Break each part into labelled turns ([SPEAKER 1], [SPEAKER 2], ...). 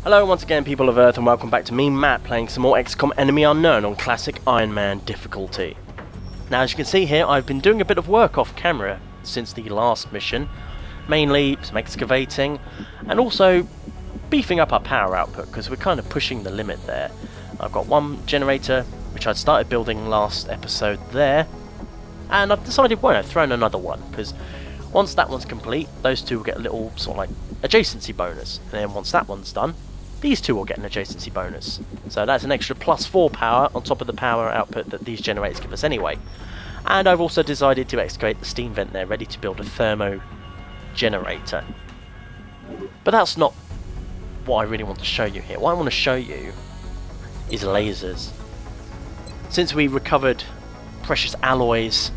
[SPEAKER 1] Hello once again, people of Earth, and welcome back to me, Matt, playing some more XCOM Enemy Unknown on Classic Ironman difficulty. Now, as you can see here, I've been doing a bit of work off camera since the last mission, mainly some excavating, and also beefing up our power output, because we're kind of pushing the limit there. I've got one generator, which I started building last episode there, and I've decided, well, I've thrown another one, because once that one's complete, those two will get a little sort of like adjacency bonus, and then once that one's done, these two will get an adjacency bonus. So that's an extra +4 power on top of the power output that these generators give us anyway. And I've also decided to excavate the steam vent there, ready to build a thermo generator. But that's not what I really want to show you here. What I want to show you is lasers. Since we recovered precious alloys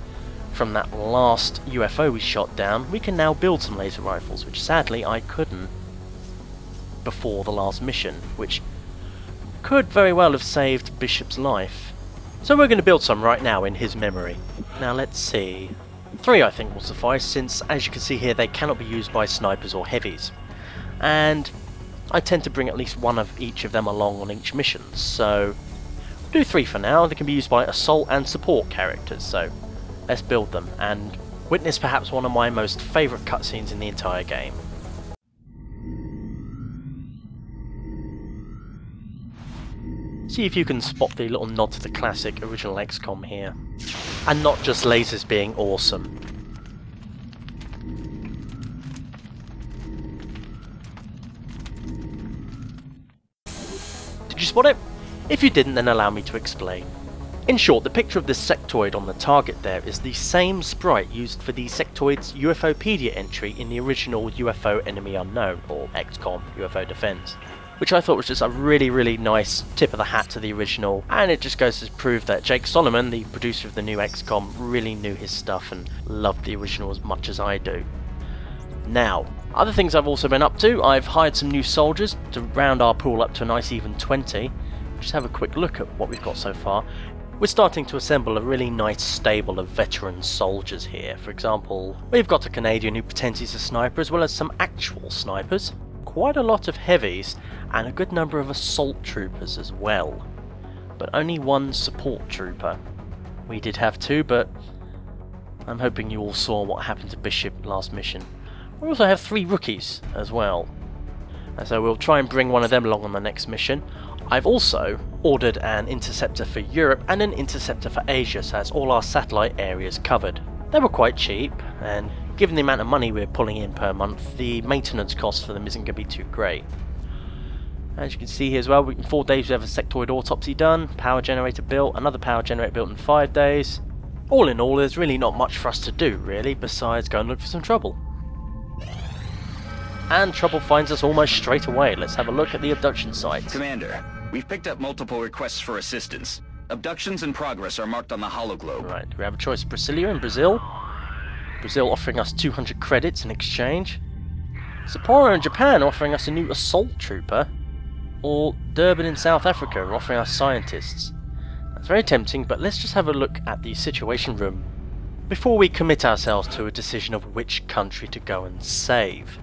[SPEAKER 1] from that last UFO we shot down, we can now build some laser rifles, which sadly I couldn't before the last mission, which could very well have saved Bishop's life. So we're going to build some right now in his memory. Now let's see. 3 I think will suffice, since as you can see here they cannot be used by snipers or heavies. And I tend to bring at least one of each of them along on each mission, so we'll do 3 for now. They can be used by assault and support characters, so let's build them and witness perhaps one of my most favourite cutscenes in the entire game. See if you can spot the little nod to the classic original XCOM here. And not just lasers being awesome. Did you spot it? If you didn't, then allow me to explain. In short, the picture of this sectoid on the target there is the same sprite used for the sectoid's UFOpedia entry in the original UFO Enemy Unknown, or XCOM UFO Defense. Which I thought was just a really nice tip of the hat to the original, and it just goes to prove that Jake Solomon, the producer of the new XCOM, really knew his stuff and loved the original as much as I do. Now, other things I've also been up to, I've hired some new soldiers to round our pool up to a nice even 20. Just have a quick look at what we've got so far. We're starting to assemble a really nice stable of veteran soldiers here. For example, we've got a Canadian who pretends he's a sniper, as well as some actual snipers, quite a lot of heavies, and a good number of assault troopers as well. But only one support trooper. We did have 2, but I'm hoping you all saw what happened to Bishop last mission. We also have 3 rookies as well, and so we'll try and bring one of them along on the next mission. I've also ordered an interceptor for Europe and an interceptor for Asia, so that's all our satellite areas covered. They were quite cheap, and given the amount of money we're pulling in per month, the maintenance cost for them isn't going to be too great. As you can see here as well, in 4 days we have a sectoid autopsy done, power generator built, another power generator built in 5 days. All in all, there's really not much for us to do, really, besides go and look for some trouble. And trouble finds us almost straight away. Let's have a look at the abduction site.
[SPEAKER 2] Commander, we've picked up multiple requests for assistance. Abductions in progress are marked on the hologlobe.
[SPEAKER 1] Right, we have a choice: Brasilia in Brazil. Brazil offering us 200 credits in exchange. Sapporo in Japan offering us a new assault trooper. Or Durban in South Africa offering us scientists. That's very tempting, but let's just have a look at the situation room before we commit ourselves to a decision of which country to go and save.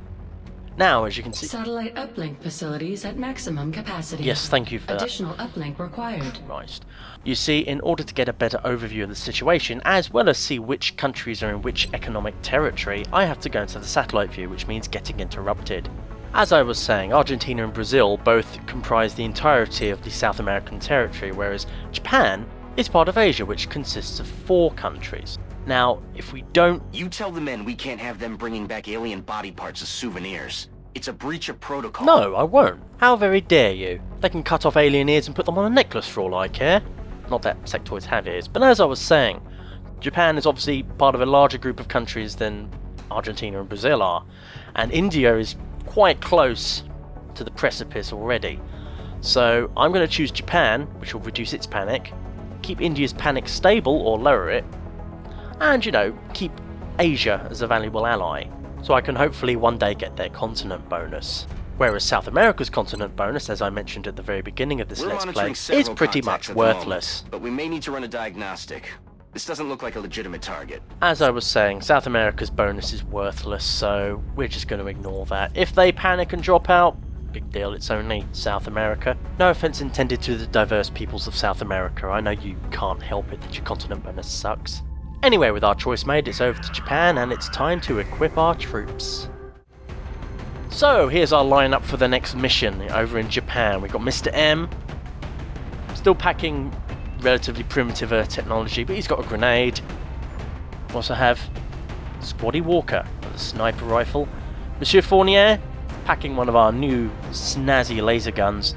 [SPEAKER 1] Now, as you can see...
[SPEAKER 3] Satellite uplink facilities at maximum capacity.
[SPEAKER 1] Yes, thank you for that.
[SPEAKER 3] Additional uplink required.
[SPEAKER 1] Christ. You see, in order to get a better overview of the situation, as well as see which countries are in which economic territory, I have to go into the satellite view, which means getting interrupted. As I was saying, Argentina and Brazil both comprise the entirety of the South American territory, whereas Japan is part of Asia, which consists of 4 countries. Now, if we don't...
[SPEAKER 2] You tell the men we can't have them bringing back alien body parts as souvenirs. It's a breach of protocol.
[SPEAKER 1] No, I won't. How very dare you. They can cut off alien ears and put them on a necklace for all I care. Not that sectoids have ears, but as I was saying, Japan is obviously part of a larger group of countries than Argentina and Brazil are, and India is quite close to the precipice already. So I'm going to choose Japan, which will reduce its panic, keep India's panic stable or lower it, and, you know, keep Asia as a valuable ally, so I can hopefully one day get their continent bonus. Whereas South America's continent bonus, as I mentioned at the very beginning of this Let's Play, is pretty much worthless.
[SPEAKER 2] But we may need to run a diagnostic. This doesn't look like a legitimate target.
[SPEAKER 1] As I was saying, South America's bonus is worthless, so we're just going to ignore that. If they panic and drop out, big deal, it's only South America. No offense intended to the diverse peoples of South America, I know you can't help it that your continent bonus sucks. Anyway, with our choice made, it's over to Japan and it's time to equip our troops. So, here's our lineup for the next mission over in Japan. We've got Mr. M, still packing relatively primitive technology, but he's got a grenade. We also have Squaddy Walker with a sniper rifle. Monsieur Fournier, packing one of our new snazzy laser guns.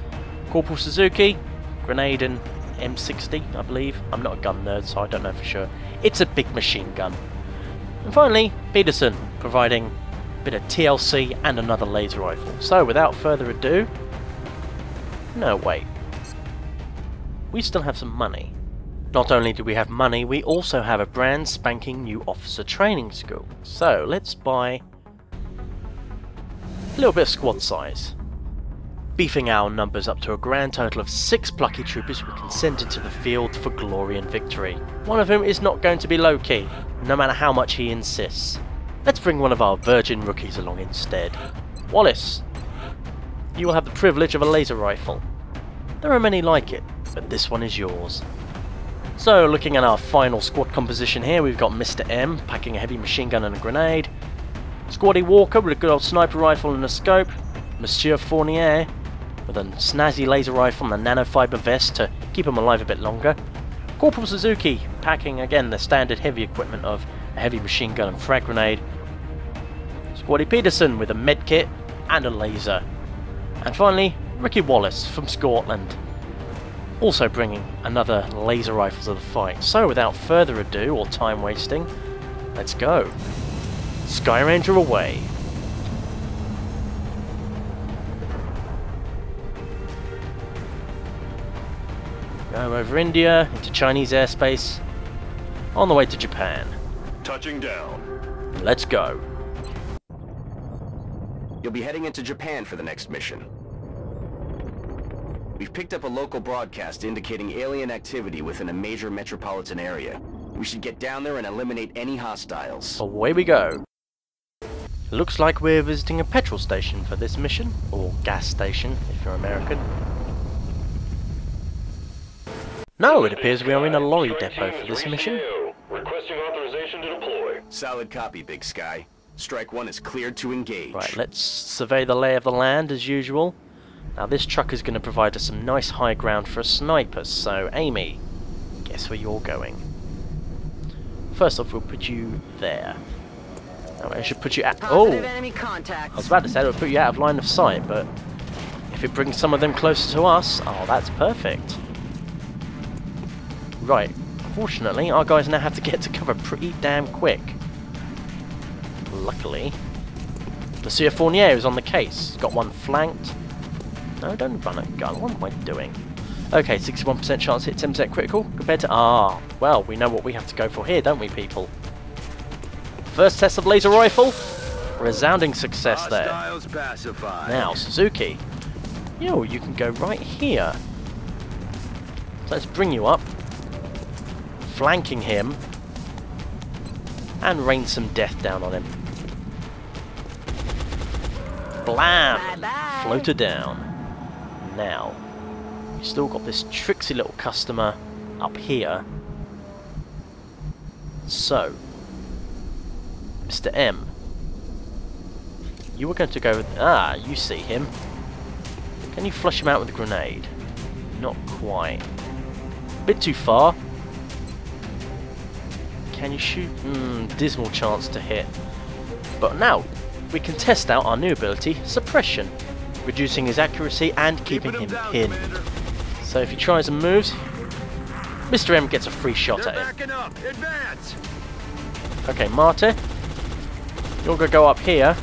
[SPEAKER 1] Corporal Suzuki, grenade and M60, I believe. I'm not a gun nerd, so I don't know for sure. It's a big machine gun. And finally, Peterson, providing a bit of TLC and another laser rifle. So, without further ado... No, wait. We still have some money. Not only do we have money, we also have a brand spanking new officer training school. So, let's buy a little bit of squad size. Beefing our numbers up to a grand total of 6 plucky troopers we can send into the field for glory and victory. One of whom is not going to be low-key, no matter how much he insists. Let's bring one of our virgin rookies along instead. Wallace, you will have the privilege of a laser rifle. There are many like it, but this one is yours. So, looking at our final squad composition here, we've got Mr. M packing a heavy machine gun and a grenade. Squaddy Walker with a good old sniper rifle and a scope. Monsieur Fournier with a snazzy laser rifle and a nanofiber vest to keep him alive a bit longer. Corporal Suzuki packing again the standard heavy equipment of a heavy machine gun and frag grenade. Squaddy Peterson with a med kit and a laser. And finally, Ricky Wallace from Scotland, also bringing another laser rifle to the fight. So without further ado or time wasting, let's go. Sky Ranger away. Go over India, into Chinese airspace, on the way to Japan.
[SPEAKER 4] Touching down.
[SPEAKER 1] Let's go.
[SPEAKER 5] You'll be heading into Japan for the next mission. We've picked up a local broadcast indicating alien activity within a major metropolitan area. We should get down there and eliminate any hostiles.
[SPEAKER 1] Away we go. Looks like we're visiting a petrol station for this mission, or gas station if you're American. No, it appears we are in a lorry depot for this mission.
[SPEAKER 4] Requesting authorization to deploy.
[SPEAKER 5] Solid copy, Big Sky. Strike 1 is cleared to engage.
[SPEAKER 1] Right, let's survey the lay of the land as usual. Now this truck is going to provide us some nice high ground for a sniper, so Amy, guess where you're going? First off, we'll put you there. Now I should put you at... Oh!
[SPEAKER 6] Enemy contact.
[SPEAKER 1] I was about to say it would put you out of line of sight, but if it brings some of them closer to us, oh, that's perfect. Right, unfortunately, our guys now have to get to cover pretty damn quick. Luckily, Monsieur Fournier is on the case. He's got one flanked. No, don't run a gun. What am I doing? Okay, 61% chance hit, 10% critical compared to... Ah, well, we know what we have to go for here, don't we, people? First test of laser rifle. Resounding success there. Now, Suzuki. Yo, you can go right here. So let's bring you up. Flanking him. And rain some death down on him. Blam!
[SPEAKER 6] Bye-bye.
[SPEAKER 1] Floater down. Now, we've still got this tricksy little customer up here. So, Mr. M, you were going to go with... Ah, you see him. Can you flush him out with a grenade? Not quite. A bit too far. Can you shoot? Dismal chance to hit. But now, we can test out our new ability, Suppression, reducing his accuracy and keeping him pinned. So if he tries and moves, Mr. M gets a free shot at him. Okay, Marty, you're going to go up here,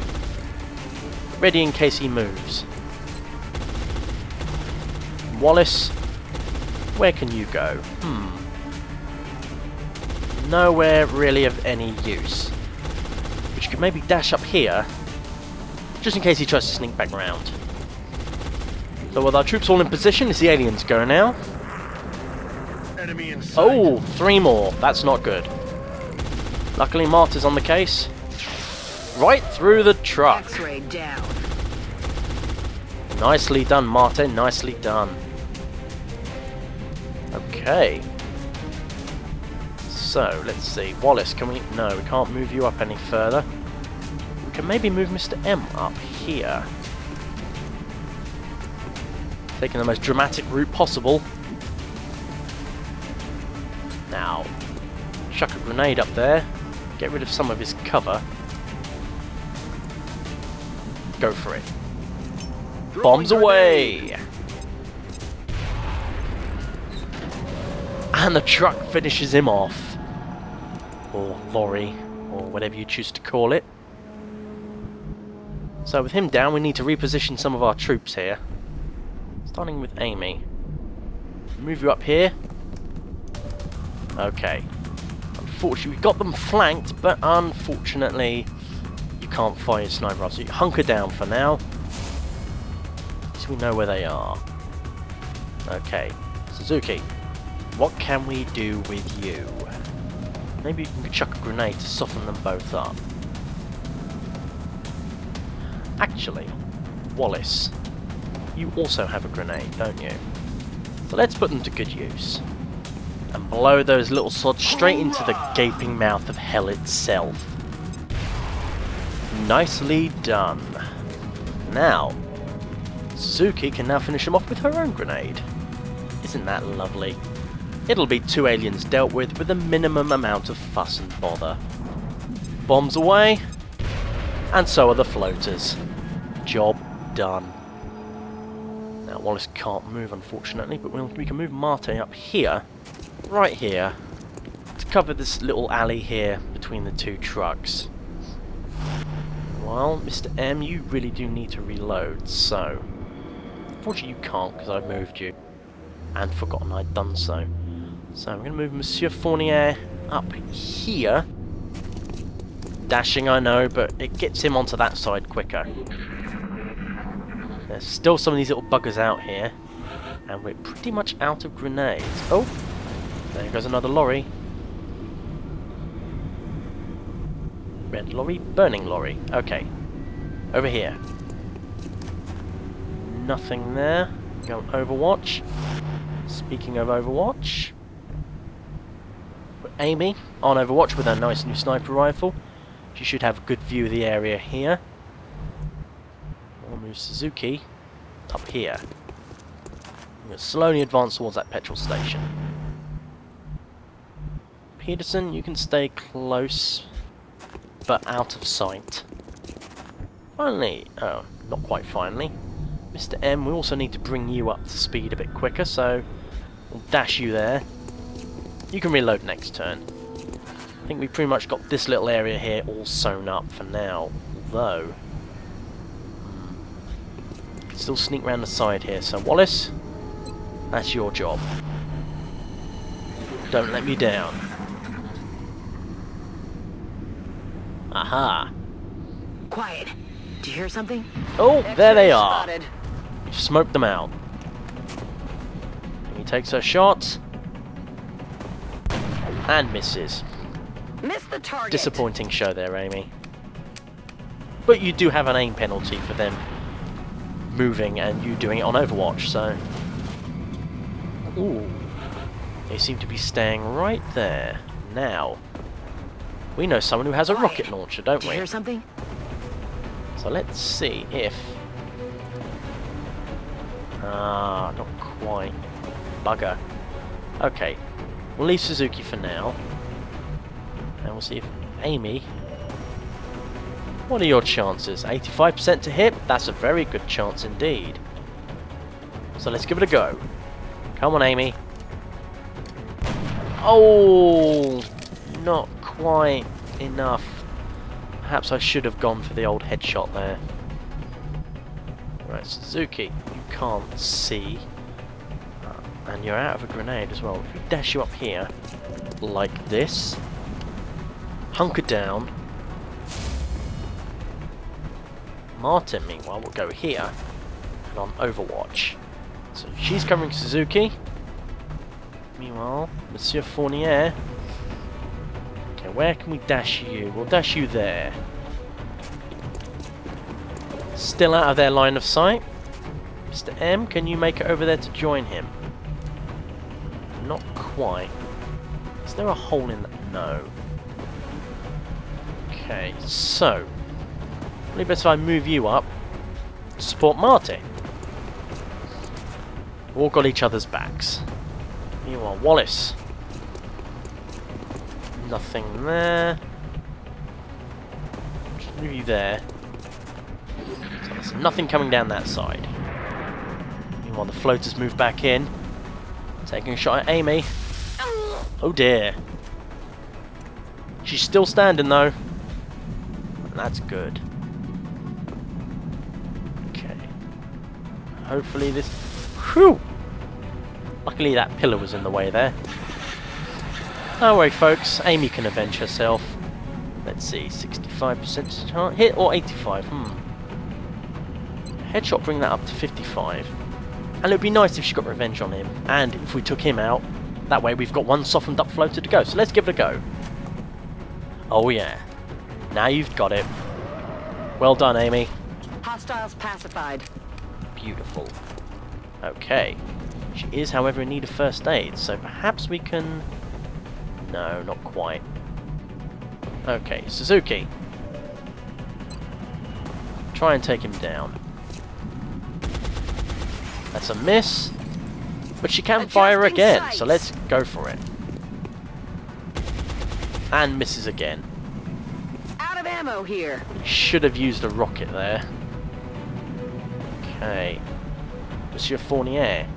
[SPEAKER 1] ready in case he moves. Wallace, where can you go? Nowhere really of any use. But you could maybe dash up here, just in case he tries to sneak back round. So with our troops all in position, is the aliens go now?
[SPEAKER 4] Enemy in sight.
[SPEAKER 1] Oh, 3 more. That's not good. Luckily, Marty's on the case. Right through the truck.
[SPEAKER 6] X-ray down.
[SPEAKER 1] Nicely done, Martin. Nicely done. Okay. So, let's see. Wallace, can we... No, we can't move you up any further. We can maybe move Mr. M up here. Taking the most dramatic route possible. Now, chuck a grenade up there. Get rid of some of his cover. Go for it. Bombs away! And the truck finishes him off. Or lorry, or whatever you choose to call it. So with him down, we need to reposition some of our troops here. Starting with Amy. Move you up here. Okay. Unfortunately, we got them flanked, but unfortunately, you can't fire your sniper rifle. So you hunker down for now. So we know where they are. Okay. Suzuki, what can we do with you? Maybe you can chuck a grenade to soften them both up. Actually, Wallace, you also have a grenade, don't you? So let's put them to good use. And blow those little sods straight into the gaping mouth of hell itself. Nicely done. Now, Suzuki can now finish him off with her own grenade. Isn't that lovely? It'll be 2 aliens dealt with a minimum amount of fuss and bother. Bombs away, and so are the floaters. Job done. Now Wallace can't move unfortunately, but we can move Marte up here, right here, to cover this little alley here between the two trucks. Well, Mr. M, you really do need to reload, so... Unfortunately you can't because I've moved you, and forgotten I'd done so. So I'm going to move Monsieur Fournier up here. Dashing, I know, but it gets him onto that side quicker. There's still some of these little buggers out here. And we're pretty much out of grenades. Oh! There goes another lorry. Red lorry, burning lorry. Okay. Over here. Nothing there. Go on Overwatch. Speaking of Overwatch... Amy on Overwatch with her nice new sniper rifle. She should have a good view of the area here. We'll move Suzuki up here. I'm going to slowly advance towards that petrol station. Peterson, you can stay close, but out of sight. Finally, oh, not quite finally. Mr. M, we also need to bring you up to speed a bit quicker, so we'll dash you there. You can reload next turn. I think we've pretty much got this little area here all sewn up for now. Although, can still sneak around the side here. So Wallace, that's your job. Don't let me down. Aha!
[SPEAKER 6] Quiet. Do you hear something?
[SPEAKER 1] Oh, there they are.
[SPEAKER 6] Spotted.
[SPEAKER 1] We've smoked them out. He takes her shot. And misses.
[SPEAKER 6] Missed the target.
[SPEAKER 1] Disappointing show there, Amy. But you do have an aim penalty for them moving and you doing it on Overwatch, so... Ooh. They seem to be staying right there. Now, we know someone who has a rocket launcher, don't
[SPEAKER 6] Do you
[SPEAKER 1] we?
[SPEAKER 6] hear something?
[SPEAKER 1] So let's see if... Ah, not quite. Bugger. Okay. We'll leave Suzuki for now. And we'll see if Amy... What are your chances? 85% to hit? That's a very good chance indeed. So let's give it a go. Come on, Amy. Oh! Not quite enough. Perhaps I should have gone for the old headshot there. Right, Suzuki, you can't see. And you're out of a grenade as well. If we dash you up here, like this, hunker down. Martin, meanwhile, will go here and on Overwatch. So she's covering Suzuki. Meanwhile, Monsieur Fournier. Okay, where can we dash you? We'll dash you there. Still out of their line of sight. Mr. M, can you make it over there to join him? Not quite. Is there a hole in that? No. Okay, so probably best if I move you up to support Marty. We've all got each other's backs. You are Wallace. Nothing there. Just move you there. So there's nothing coming down that side. Meanwhile, the floaters move back in. Taking a shot at Amy. Oh dear. She's still standing though. That's good. Okay. Hopefully this... Whew! Luckily that pillar was in the way there. No worry folks, Amy can avenge herself. Let's see, 65% chance hit or 85? Headshot, bring that up to 55. And it would be nice if she got revenge on him. And if we took him out, that way we've got one softened up floater to go. So let's give it a go. Oh yeah. Now you've got it. Well done, Amy.
[SPEAKER 6] Hostiles pacified.
[SPEAKER 1] Beautiful. Okay. She is, however, in need of first aid, so perhaps we can... No, not quite. Okay, Suzuki. Try and take him down. That's a miss. But she can fire again, so let's go for it. And misses again.
[SPEAKER 6] Out of ammo here.
[SPEAKER 1] Should have used a rocket there. Okay. Monsieur Fournier.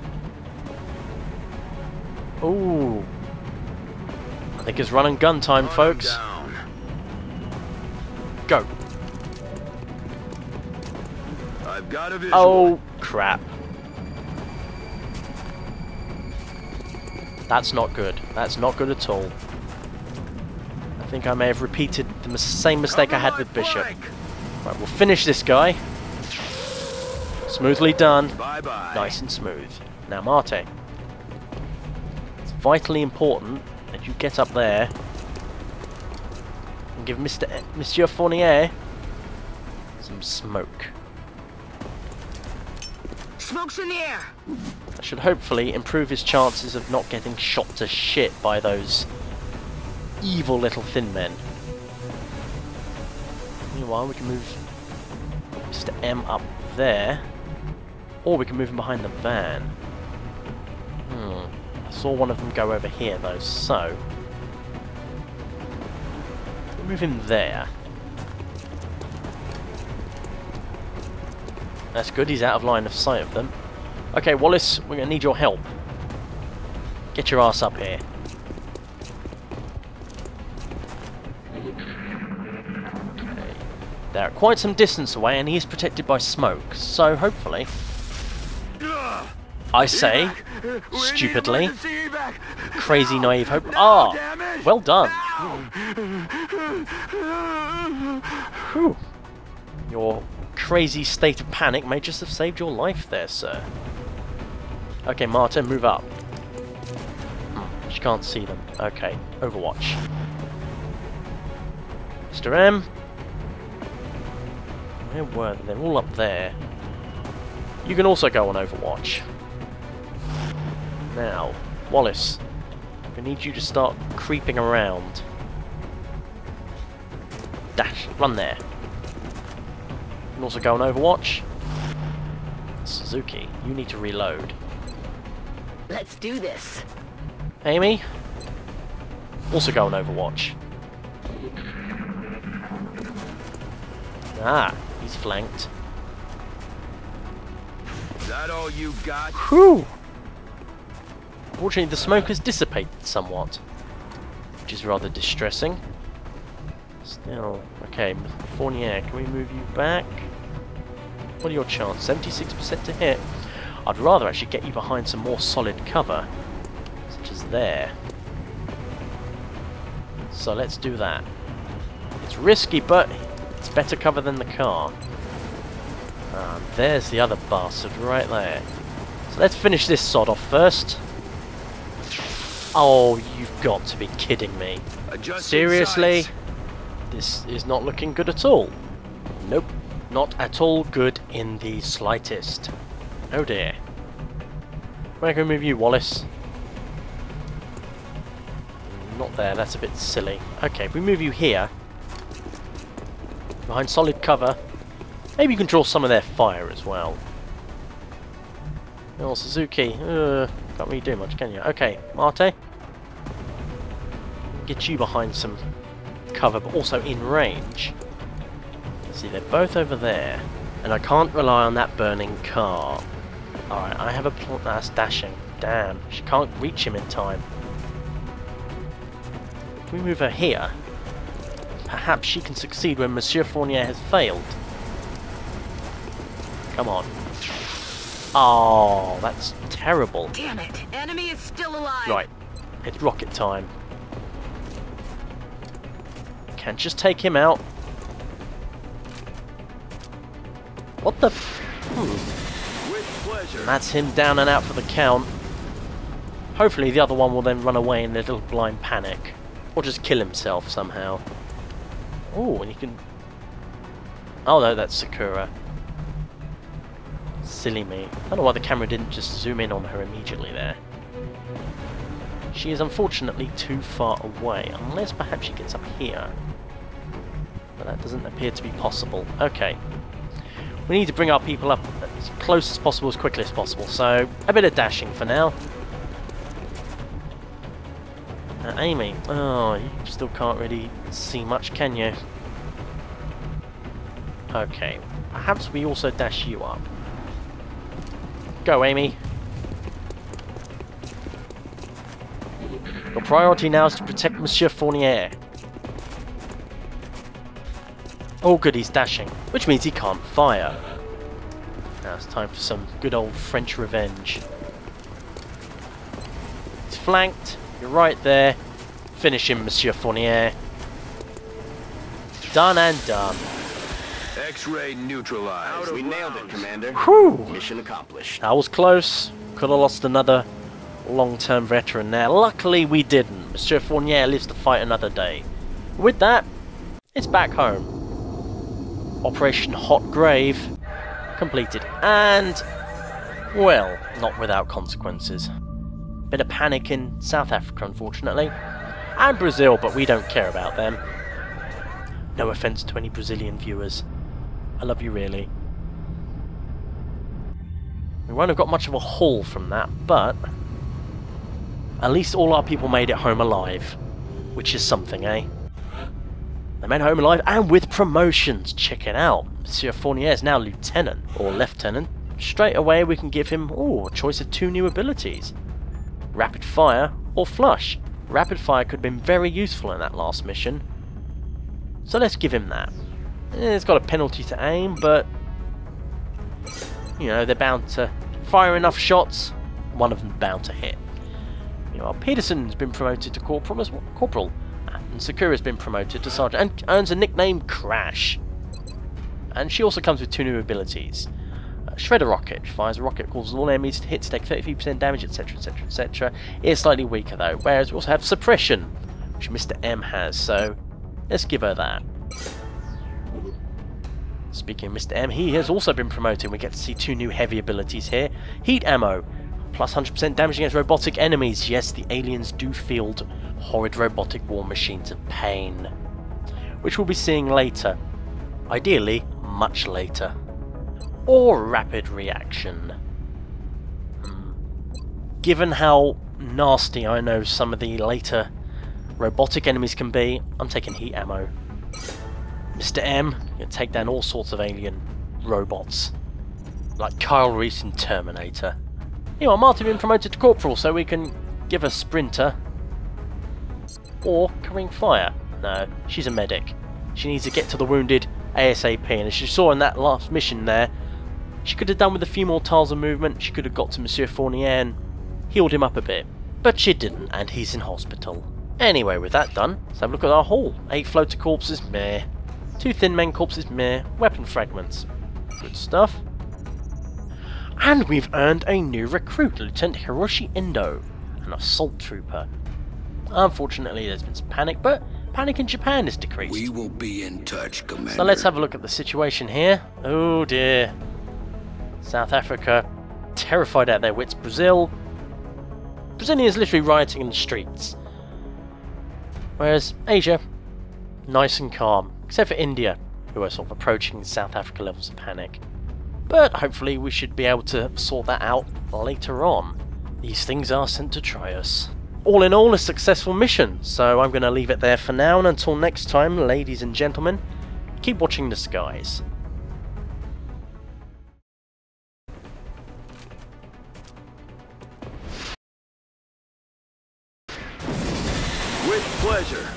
[SPEAKER 1] Ooh. I think it's run and gun time, folks. Go.
[SPEAKER 4] I've got a visual.
[SPEAKER 1] Oh, crap. That's not good. That's not good at all. I think I may have repeated the same mistake I had with Bishop. Right, we'll finish this guy. Smoothly done.
[SPEAKER 4] Bye-bye.
[SPEAKER 1] Nice and smooth. Now, Marte. It's vitally important that you get up there and give Monsieur Fournier some smoke.
[SPEAKER 6] Smoke's in the air.
[SPEAKER 1] That should hopefully improve his chances of not getting shot to shit by those evil little thin men. Meanwhile, we can move Mr. M up there, or we can move him behind the van. I saw one of them go over here though, so we'll move him there. That's good, he's out of line of sight of them. Okay, Wallace, we're going to need your help. Get your ass up here. Okay. They're at quite some distance away and he's protected by smoke, so hopefully... I say, stupidly, crazy naive hope. Ah, well done. Whew. Your crazy state of panic may just have saved your life there, sir. Okay, Martin, move up. She can't see them. Okay, Overwatch. Mr. M. Where were they? They're all up there. You can also go on Overwatch. Now, Wallace, we need you to start creeping around. Dash, run there. You can also go on Overwatch. Suzuki, you need to reload.
[SPEAKER 6] Let's do this.
[SPEAKER 1] Amy, also go on Overwatch. Ah, he's flanked.
[SPEAKER 4] Is that all you got?
[SPEAKER 1] Whew! Fortunately, the smoke has dissipated somewhat, which is rather distressing. Still, okay, Fournier, can we move you back? What are your chances? 76% to hit. I'd rather actually get you behind some more solid cover, such as there. So let's do that. It's risky, but it's better cover than the car. There's the other bastard right there. So let's finish this sod off first. Oh, you've got to be kidding me. Seriously? This is not looking good at all. Nope, not at all good in the slightest. Oh dear. Where can we move you, Wallace? Not there, that's a bit silly. Okay, if we move you here, behind solid cover, maybe you can draw some of their fire as well. Oh, Suzuki, can't really do much, can you? Okay, Marte. Get you behind some cover, but also in range. See, they're both over there, and I can't rely on that burning car. Alright, I have a plan. That's dashing. Damn, she can't reach him in time. If we move her here, perhaps she can succeed when Monsieur Fournier has failed. Come on. Oh, that's terrible.
[SPEAKER 6] Damn it! Enemy is still alive.
[SPEAKER 1] Right, it's rocket time. Can't just take him out. What the?
[SPEAKER 4] With pleasure.
[SPEAKER 1] And that's him down and out for the count. Hopefully the other one will then run away in a little blind panic. Or just kill himself somehow. Oh, and he can... Oh no, that's Sakura. Silly me. I don't know why the camera didn't just zoom in on her immediately there. She is unfortunately too far away, unless perhaps she gets up here. But that doesn't appear to be possible. Okay. We need to bring our people up as close as possible, as quickly as possible. So, a bit of dashing for now. Amy. Oh, you still can't really see much, can you? Okay. Perhaps we also dash you up. Go, Amy. Your priority now is to protect Monsieur Fournier. Oh good, he's dashing, which means he can't fire. Now it's time for some good old French revenge. He's flanked, you're right there. Finish him, Monsieur Fournier. Done and done.
[SPEAKER 4] X-ray neutralized.
[SPEAKER 5] We nailed it, Commander.
[SPEAKER 1] Whew!
[SPEAKER 5] Mission accomplished.
[SPEAKER 1] That was close. Could have lost another long-term veteran there. Luckily we didn't. Monsieur Fournier lives to fight another day. With that, it's back home. Operation Hot Grave completed. And, well, not without consequences. Bit of panic in South Africa, unfortunately. And Brazil, but we don't care about them. No offence to any Brazilian viewers. I love you really. We won't have got much of a haul from that, but at least all our people made it home alive, which is something, eh? They made it home alive and with promotions. Check it out. Monsieur Fournier is now lieutenant or lieutenant. Straight away we can give him a choice of 2 new abilities. Rapid fire or flush. Rapid fire could have been very useful in that last mission. So let's give him that. It's got a penalty to aim, but you know, they're bound to fire enough shots, one of them bound to hit. Meanwhile, Peterson's been promoted to corporal, and Sakura's been promoted to sergeant, and earns a nickname Crash. And she also comes with 2 new abilities. Shredder Rocket, fires a rocket, causes all enemies to hit to take 33% damage, etc, etc, etc. It is slightly weaker though, whereas we also have Suppression, which Mr. M has, so let's give her that. Speaking of Mr. M, he has also been promoted. We get to see 2 new heavy abilities here. Heat Ammo, plus 100% damage against robotic enemies. Yes, the aliens do field horrid robotic war machines of pain, which we'll be seeing later. Ideally, much later. Or Rapid Reaction. Given how nasty I know some of the later robotic enemies can be, I'm taking Heat Ammo. Mr. M can take down all sorts of alien robots, like Kyle Reese in Terminator. Anyway, Martin been promoted to corporal, so we can give a sprinter or carrying fire. No, she's a medic. She needs to get to the wounded ASAP, and as you saw in that last mission there, she could have done with a few more tiles of movement. She could have got to Monsieur Fournier and healed him up a bit, but she didn't, and he's in hospital. Anyway, with that done, let's have a look at our haul. 8 floater corpses, meh. 2 thin men corpses, meh. Weapon fragments, good stuff. And we've earned a new recruit, Lieutenant Hiroshi Endo, an assault trooper. Unfortunately, there's been some panic, but panic in Japan is decreased.
[SPEAKER 4] We will be in touch, Commander.
[SPEAKER 1] So let's have a look at the situation here. Oh dear. South Africa terrified out of their wits. Brazilians literally rioting in the streets. Whereas Asia, nice and calm, except for India, who are sort of approaching South Africa levels of panic. But hopefully we should be able to sort that out later on. These things are sent to try us. All in all, a successful mission, so I'm going to leave it there for now, and until next time, ladies and gentlemen, keep watching the skies.
[SPEAKER 4] With pleasure.